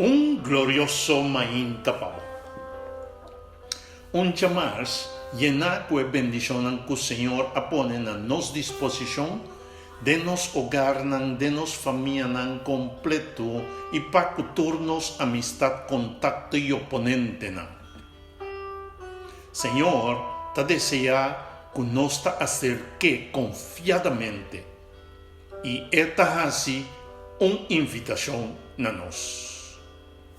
Un glorioso main tapao. Un chamars llena que bendicionan que o Senhor apone na nos disposição de nos hogar nan, de nos família nan completo e para turnos amistad, contacto e oponente nan. Senhor, te desea que nos te acerque confiadamente e esta assim uma invitação na nós.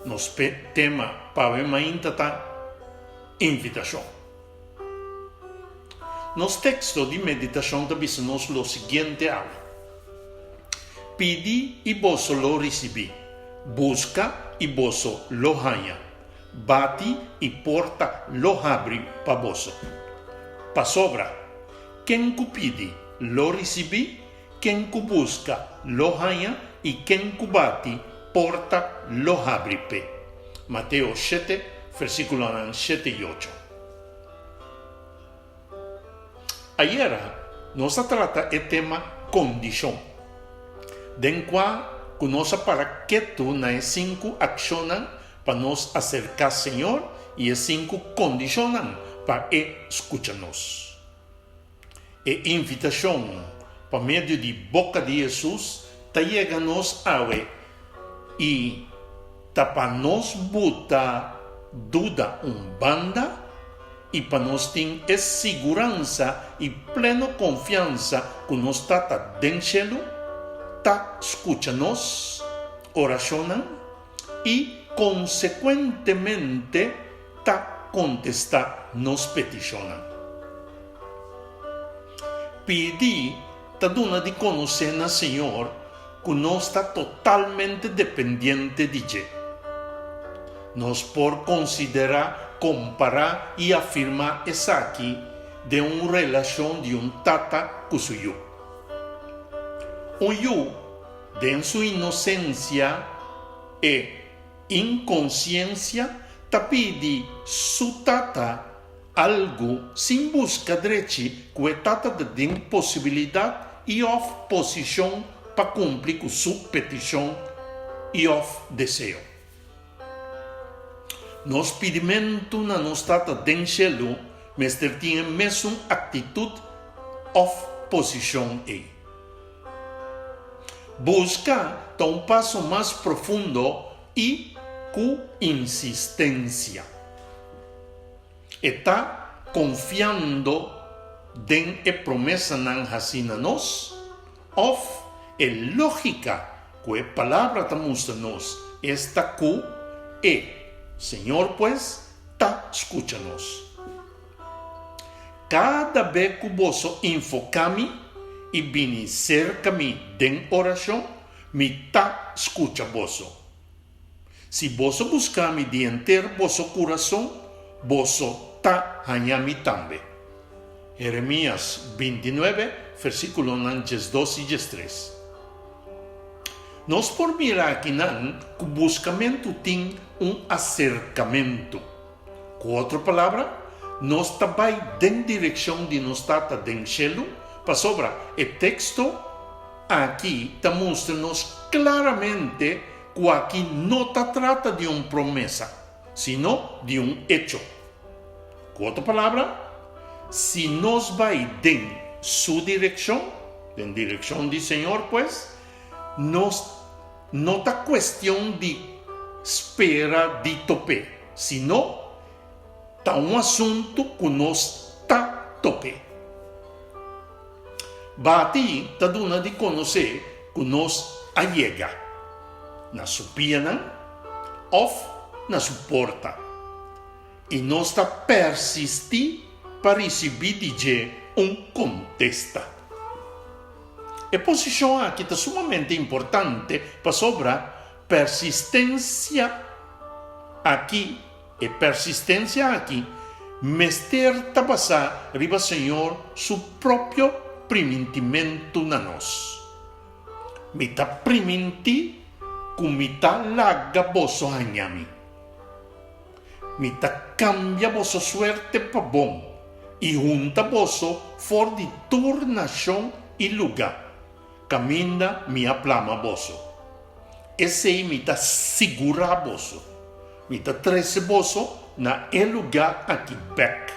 Nos tema para maintata invitação. Nos texto de meditação diz-nos o seguinte: pedi e vos lo recebi, busca e vos lo halla, bati e porta lo abri para vos. Pa sobra, quem que pedi lo recebi, quem que busca lo halla e quem que bati porta lo abri pe. Mateo 7, versículos 7 e 8. Ayer nos trata el tema condición, den qual conoce para que tú na 5 accionan para nos acercar al Señor y es 5 condicionan para escucharnos. E invitación por medio de boca de Jesús te llega nos a ver e para nos botar duda banda e para nos ter segurança e plena confiança que nos está dentro, está escutando-nos, oracionando e, consequentemente, está contestando nos peticionando. Pedir está dando de conhecer no Senhor que nós está totalmente dependente de Ele. Nós por considerar, comparar e afirmar essa aqui de uma relação de tata com seu eu. Eu, de sua inocência e inconsciência, te pede sua tata algo sem busca direito que tata de impossibilidade e oposição para cumprir com sua petição e desejo. Nos pedimento na nossa dentro, mas tem a mesma atitude posição e. Busca passo mais profundo e com insistência. Está confiando em a promessa não racina nos, é lógica que a palavra te mostra-nos esta cu e Senhor, pues, tá escucha-nos. Cada vez que você enfoca-me e vem cerca-me de oração, me tá escucha você. Se você buscar-me de inteiro vosso coração, você tá ganhando-me também. Jeremias 29, versículos 12 e 13. Nós por mirar aqui que o buscamento tem acercamento. Com outra palavra, nós também em direção de nós tata dentro, para sobre o texto aqui te mostra-nos claramente que aqui não se trata de uma promessa, sino de hecho. Com outra palavra, se nós vai em sua direção, em direção do Senhor, pues, nós não é questão de espera de tope, sino está assunto que nós está tope. Bati está dando de conhecer que nós allega na sua piana ou na sua porta e nós está persistir para receber de contesta. A posição aqui está sumamente importante para sobre persistência aqui e persistência aqui, mester tá passar riba Senhor seu próprio primitimento na nós. Me tá primiti com me tá larga vosso hanhami. Me tá cambia vosso suerte para bom e junta vosso for de turnação e lugar. Caminda minha plama vosso. esse imita segura boso. Mita trece boso na lugar aqui back.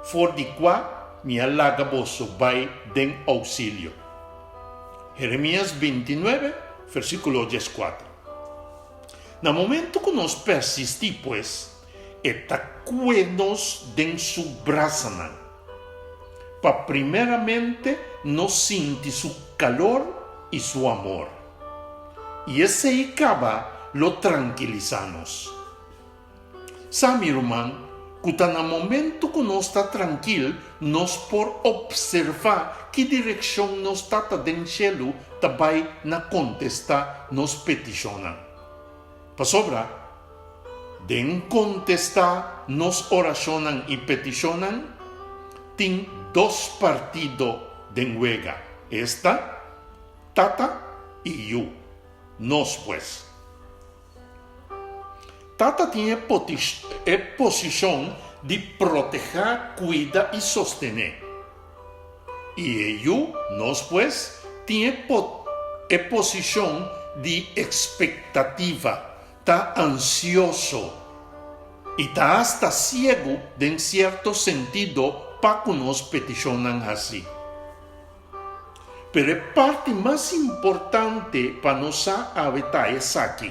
For di qua mi alaga boso vai den auxílio. Jeremias 29, versículo 14. Na momento que nós persistimos, pues, eta cuenos den su brasana. Pa primeramente nos sentir su calor y su amor. Y ese acaba lo tranquilizamos. Sami Roman, que no momento que nos está tranquilo, nos por observar que dirección nos está den cielo, também na contestar nos peticionan. Pa sobra, den contestar nos oracionan y peticionan, tin dos partidos de juega. Esta, Tata y yo. Nos pues. Tata tiene posición de proteger, cuidar y sostener. Y yo, nos pues, tiene posición de expectativa, está ansioso y está hasta ciego de en cierto sentido para que nos peticionan así. Pero la parte más importante para nos habitar es aquí.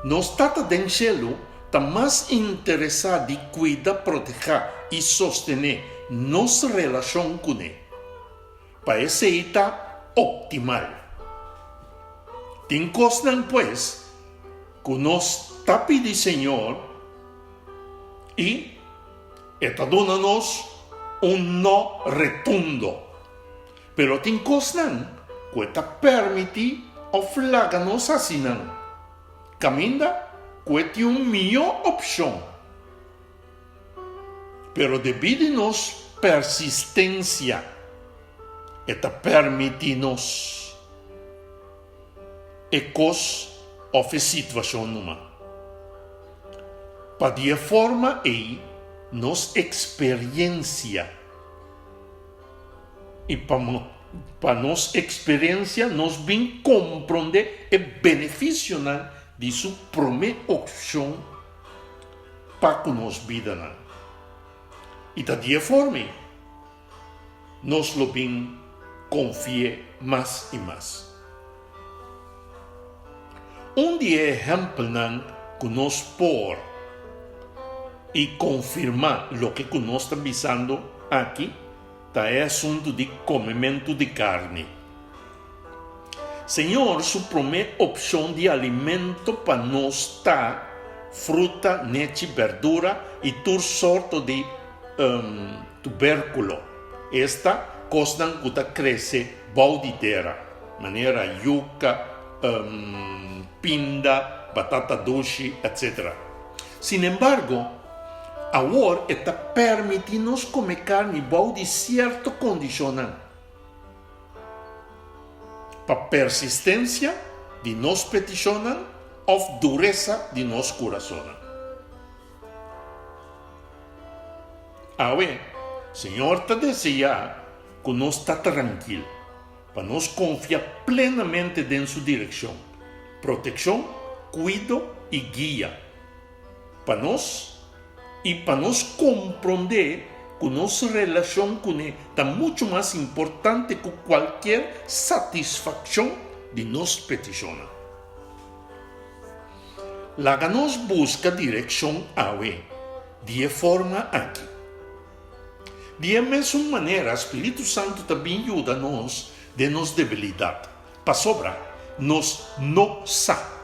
Nos Tata del cielo está más interesado de cuidar, proteger y sostener nuestra relación con él. Para ese está optimal. Ten cosas pues que nos está pidiendo Señor y está dándonos un no retundo. Pero ten cosas que está permitido oflagarnos así. Camina que tiene una mejor opción. Pero debido a nuestra persistencia, está permitiendo-nos ecos of situación numa. Para de forma aí, nos experiência e para nos experiência nos bem compreender e benefício de sua primeira opção para que nos vida. E da de forma nos lo bem confie mais e mais. De exemplo que nos por e confirmar o que nós estamos visando aqui, é assunto de comimento de carne. Senhor, sua primeira opção de alimento para nós está fruta, leite, verdura e toda sorte de tubérculo. Esta coisa que cresce baldideira, maneira yuca, pinda, batata doce, etc. Sin embargo, agora está permitindo-nos comer carne de certa condicional. Para persistência de nos peticionan ou dureza de nos coração. Agora, Senhor te deseja que nós está tranquilo, para nos confiar plenamente em sua direção, proteção, cuido e guia, para nós e para nos compreender que nossa relação com Ele está muito mais importante que qualquer satisfação de nos petições. Lá que nos busca direção a Ele, de forma aqui. De mesma maneira, o Espírito Santo também ajuda-nos de nos debilidade. Para sobra, nos não sabe.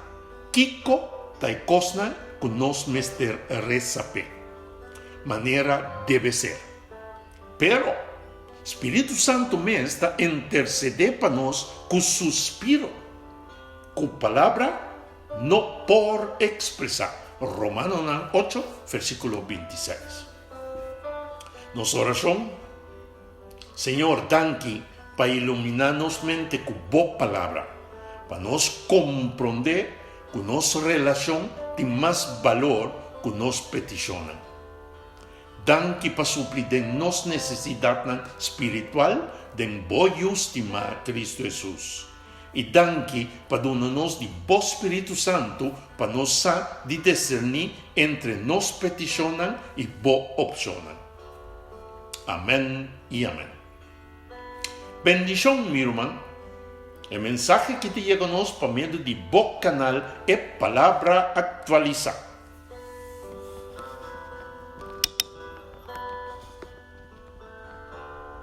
Kiko tai coisa que nos mester resape. Maneira deve ser. Pero, Espírito Santo mesmo está interceder para nós com suspiro, com palavra não por expressar. Romanos 8, versículo 26. Nossa oração, Senhor, danke para iluminar-nos mente com boa palavra, para nós compreender que nossa relação tem mais valor que nos peticionamos. Danke para suprir de nossa necessidade espiritual de boa estima a Cristo Jesus. e danke padunanos di bo Espírito Santo para nos de discernir entre nos peticionan e bo opcionan. Amén e amén. Bendición, mi hermano. El mensaje que te llega a nos por medio de bo canal é Palavra Actualizada.